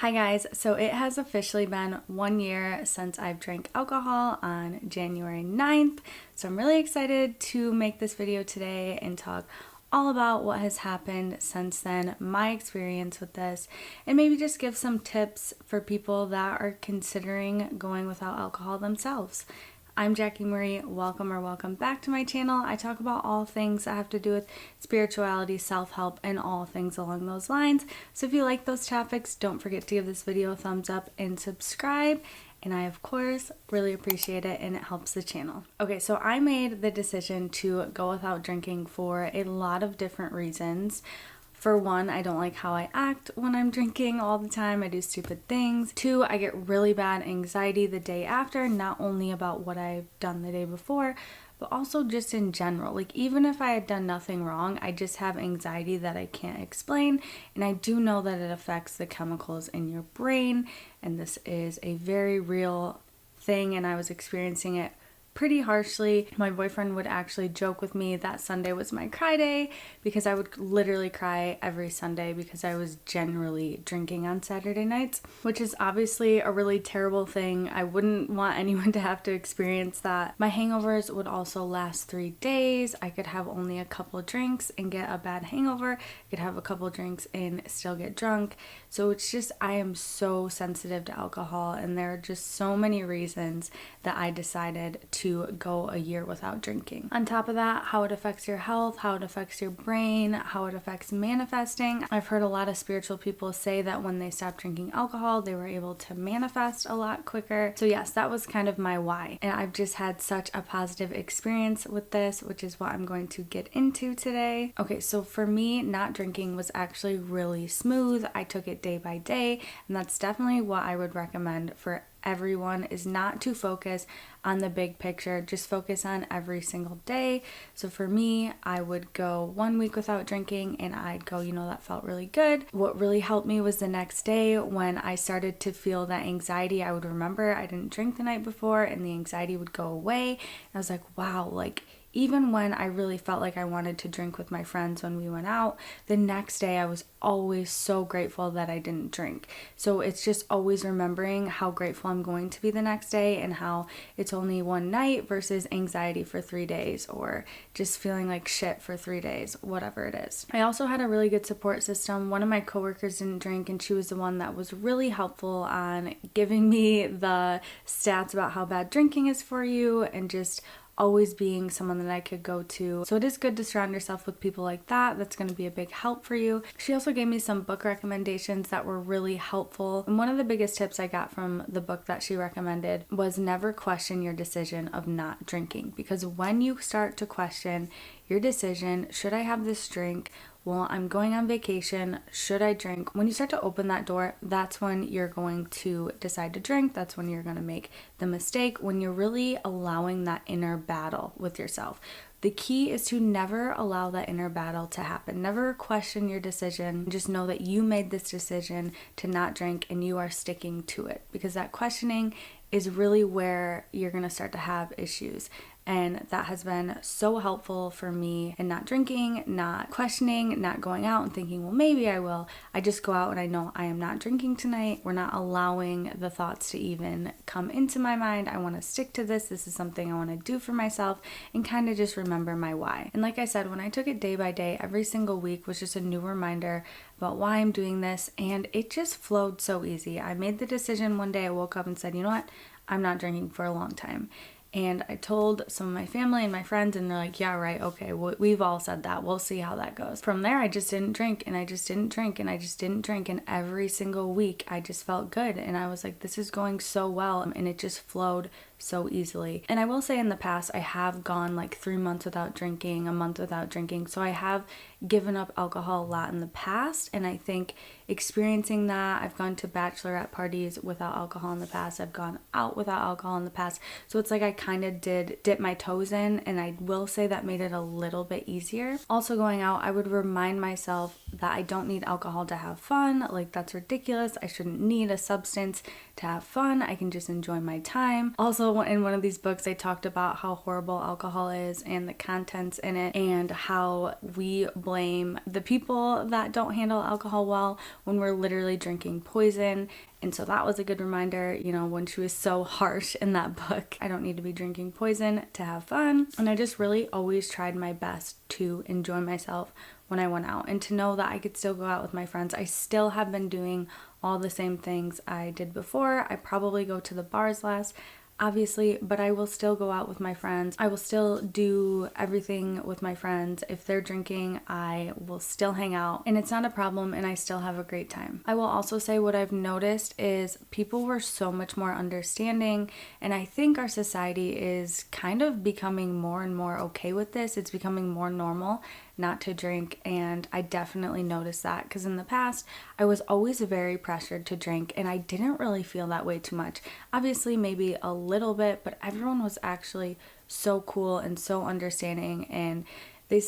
Hi guys, so it has officially been 1 year since I've drank alcohol on January 9th. So I'm really excited to make this video today and talk all about what has happened since then, my experience with this, and maybe just give some tips for people that are considering going without alcohol themselves. I'm Jackie Marie. Welcome back to my channel. I talk about all things that have to do with spirituality, self-help, and all things along those lines. So if you like those topics, don't forget to give this video a thumbs up and subscribe. And I, of course, really appreciate it, and it helps the channel. Okay, so I made the decision to go without drinking for a lot of different reasons. For one, I don't like how I act when I'm drinking all the time. I do stupid things. Two, I get really bad anxiety the day after, not only about what I've done the day before, but also just in general. Like, even if I had done nothing wrong, I just have anxiety that I can't explain. And I do know that it affects the chemicals in your brain. And this is a very real thing, and I was experiencing it pretty harshly. My boyfriend would actually joke with me that Sunday was my cry day because I would literally cry every Sunday because I was generally drinking on Saturday nights, which is obviously a really terrible thing. I wouldn't want anyone to have to experience that. My hangovers would also last 3 days. I could have only a couple drinks and get a bad hangover. I could have a couple drinks and still get drunk. So it's just, I am so sensitive to alcohol, and there are just so many reasons that I decided to go a year without drinking. On top of that, how it affects your health, how it affects your brain, how it affects manifesting. I've heard a lot of spiritual people say that when they stopped drinking alcohol, they were able to manifest a lot quicker. So yes, that was kind of my why. And I've just had such a positive experience with this, which is what I'm going to get into today. Okay, so for me, not drinking was actually really smooth. I took it day by day, and that's definitely what I would recommend for everyone, is not to focus on the big picture, just focus on every single day. So for me, I would go 1 week without drinking and I'd go, that felt really good. What really helped me was the next day when I started to feel that anxiety. I would remember I didn't drink the night before and the anxiety would go away. And I was like, wow, even when I really felt like I wanted to drink with my friends when we went out, the next day I was always so grateful that I didn't drink. So it's just always remembering how grateful I'm going to be the next day and how it's only one night versus anxiety for 3 days or just feeling like shit for 3 days, whatever it is. I also had a really good support system. One of my coworkers didn't drink, and she was the one that was really helpful on giving me the stats about how bad drinking is for you and just always being someone that I could go to. So it is good to surround yourself with people like that. That's going to be a big help for you. She also gave me some book recommendations that were really helpful. And one of the biggest tips I got from the book that she recommended was never question your decision of not drinking. Because when you start to question your decision, should I have this drink? Well, I'm going on vacation. Should I drink? When you start to open that door, that's when you're going to decide to drink. That's when you're going to make the mistake, when you're really allowing that inner battle with yourself. The key is to never allow that inner battle to happen. Never question your decision. Just know that you made this decision to not drink and you are sticking to it, because that questioning is really where you're going to start to have issues. And that has been so helpful for me in not drinking, not questioning, not going out and thinking, well, maybe I will. I just go out and I know I am not drinking tonight. We're not allowing the thoughts to even come into my mind. I want to stick to this. This is something I want to do for myself, and kind of just remember my why. And like I said, when I took it day by day, every single week was just a new reminder about why I'm doing this, and it just flowed so easy. I made the decision one day. I woke up and said, you know what? I'm not drinking for a long time. And I told some of my family and my friends, and they're like, yeah, right, okay, we've all said that. We'll see how that goes. From there, I just didn't drink, and I just didn't drink, and I just didn't drink. And every single week, I just felt good. And I was like, this is going so well. And it just flowed so easily. And I will say, in the past, I have gone like 3 months without drinking, a month without drinking. So I have given up alcohol a lot in the past. And I think experiencing that, I've gone to bachelorette parties without alcohol in the past. I've gone out without alcohol in the past. So it's like I kind of did dip my toes in, and I will say that made it a little bit easier. Also, going out, I would remind myself that I don't need alcohol to have fun. Like, that's ridiculous. I shouldn't need a substance to have fun. I can just enjoy my time. Also, in one of these books, they talked about how horrible alcohol is and the contents in it, and how we blame the people that don't handle alcohol well when we're literally drinking poison. And so that was a good reminder, you know, when she was so harsh in that book. I don't need to be drinking poison to have fun. And I just really always tried my best to enjoy myself when I went out, and to know that I could still go out with my friends. I still have been doing all the same things I did before. I probably go to the bars less, obviously, but I will still go out with my friends. I will still do everything with my friends. If they're drinking, I will still hang out, and it's not a problem, and I still have a great time. I will also say what I've noticed is people were so much more understanding, and I think our society is kind of becoming more and more okay with this. It's becoming more normal not to drink, and I definitely noticed that, because in the past I was always very pressured to drink, and I didn't really feel that way too much. Obviously maybe a little bit, but everyone was actually so cool and so understanding, and we'd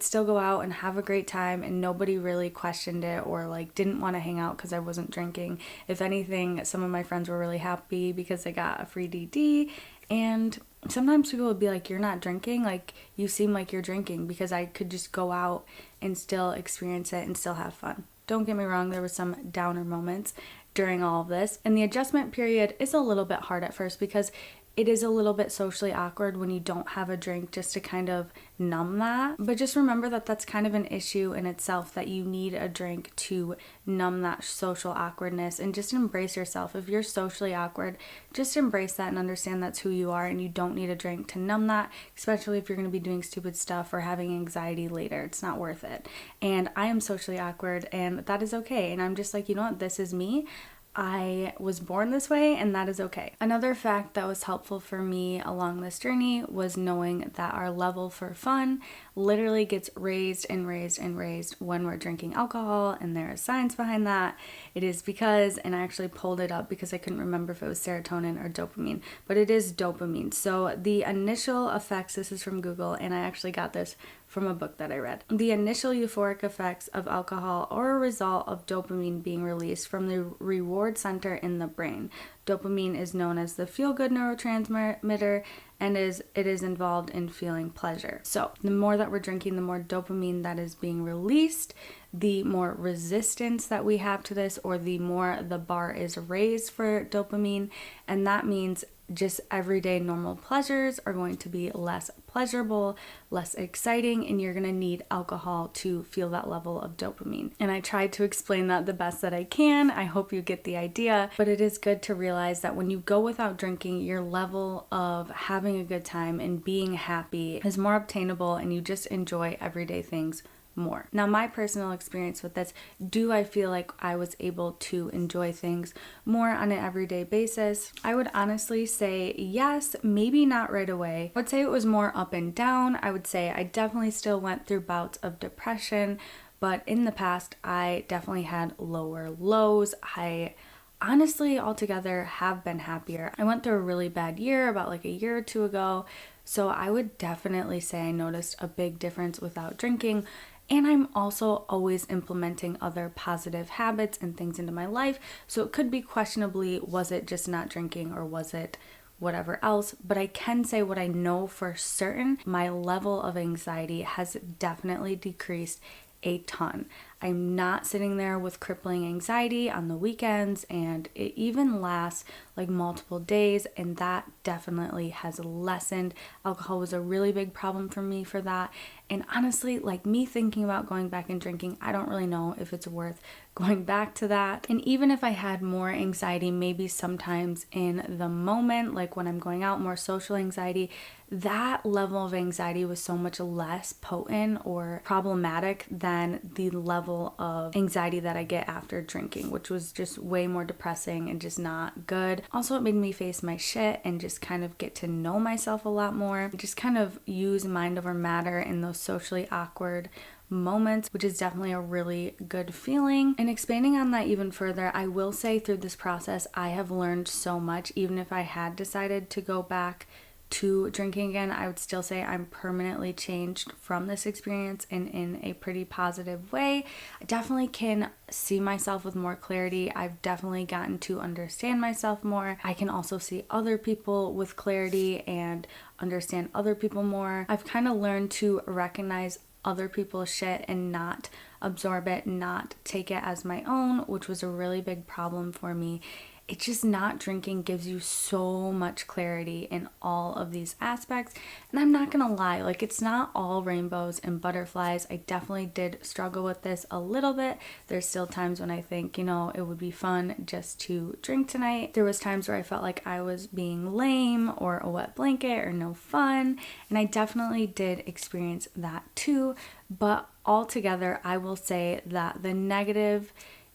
still go out and have a great time, and nobody really questioned it or like didn't want to hang out because I wasn't drinking. If anything, some of my friends were really happy because they got a free DD. And sometimes people would be like, you're not drinking, like you seem like you're drinking, because I could just go out and still experience it and still have fun. Don't get me wrong, there were some downer moments during all of this, and the adjustment period is a little bit hard at first, because it is a little bit socially awkward when you don't have a drink, just to kind of numb that. But just remember that that's kind of an issue in itself, that you need a drink to numb that social awkwardness, and just embrace yourself. If you're socially awkward, just embrace that and understand that's who you are, and you don't need a drink to numb that, especially if you're going to be doing stupid stuff or having anxiety later. It's not worth it. And I am socially awkward, and that is okay. And I'm just like, you know what, this is me. I was born this way, and that is okay. Another fact that was helpful for me along this journey was knowing that our level for fun literally gets raised and raised and raised when we're drinking alcohol, and there is science behind that. It is because, and I actually pulled it up because I couldn't remember if it was serotonin or dopamine, but it is dopamine. So the initial effects, this is from Google, and I actually got this from a book that I read. The initial euphoric effects of alcohol are a result of dopamine being released from the reward center in the brain. Dopamine is known as the feel-good neurotransmitter, and it is involved in feeling pleasure. So the more that we're drinking, the more dopamine that is being released, the more resistance that we have to this, or the more the bar is raised for dopamine. And that means just everyday normal pleasures are going to be less pleasurable, less exciting, and you're going to need alcohol to feel that level of dopamine. And I tried to explain that the best that I can. I hope you get the idea, but it is good to realize that when you go without drinking, your level of having a good time and being happy is more obtainable, and you just enjoy everyday things more. Now, my personal experience with this, do I feel like I was able to enjoy things more on an everyday basis? I would honestly say yes, maybe not right away. I would say it was more up and down. I would say I definitely still went through bouts of depression, but in the past, I definitely had lower lows. I honestly altogether have been happier. I went through a really bad year about like a year or two ago, so I would definitely say I noticed a big difference without drinking. And I'm also always implementing other positive habits and things into my life. So it could be questionably, was it just not drinking, or was it whatever else? But I can say what I know for certain, my level of anxiety has definitely decreased a ton. I'm not sitting there with crippling anxiety on the weekends, and it even lasts like multiple days, and that definitely has lessened. Alcohol was a really big problem for me for that, and honestly, like me thinking about going back and drinking, I don't really know if it's worth going back to that. And even if I had more anxiety, maybe sometimes in the moment, like when I'm going out, more social anxiety, that level of anxiety was so much less potent or problematic than the level of anxiety that I get after drinking, which was just way more depressing and just not good. Also, it made me face my shit and just kind of get to know myself a lot more, just kind of use mind over matter in those socially awkward moments, which is definitely a really good feeling. And expanding on that even further, I will say through this process, I have learned so much. Even if I had decided to go back to drinking again, I would still say I'm permanently changed from this experience and in a pretty positive way. I definitely can see myself with more clarity. I've definitely gotten to understand myself more. I can also see other people with clarity and understand other people more. I've kind of learned to recognize other people's shit and not absorb it, not take it as my own, which was a really big problem for me. It's just not drinking gives you so much clarity in all of these aspects. And I'm not gonna lie, like, it's not all rainbows and butterflies. I definitely did struggle with this a little bit. There's still times when I think, you know, it would be fun just to drink tonight. There was times where I felt like I was being lame or a wet blanket or no fun. And I definitely did experience that too. But altogether, I will say that the negative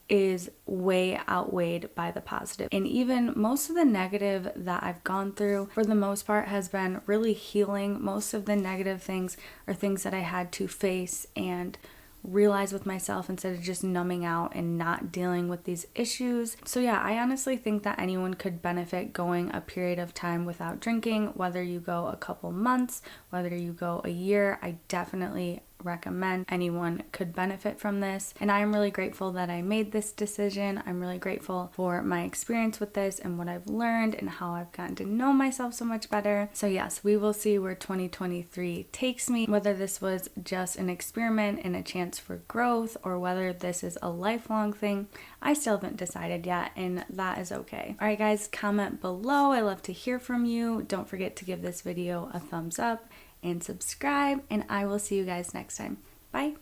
is way outweighed by the positive. And even most of the negative that I've gone through, for the most part, has been really healing. Most of the negative things are things that I had to face and realize with myself instead of just numbing out and not dealing with these issues. So yeah, I honestly think that anyone could benefit going a period of time without drinking, whether you go a couple months, whether you go a year. I definitely recommend anyone could benefit from this, and I'm really grateful that I made this decision. I'm really grateful for my experience with this and what I've learned and how I've gotten to know myself so much better. So yes, we will see where 2023 takes me, whether this was just an experiment and a chance for growth or whether this is a lifelong thing. I still haven't decided yet, and that is okay. All right guys, comment below. I love to hear from you. Don't forget to give this video a thumbs up and subscribe, and I will see you guys next time. Bye.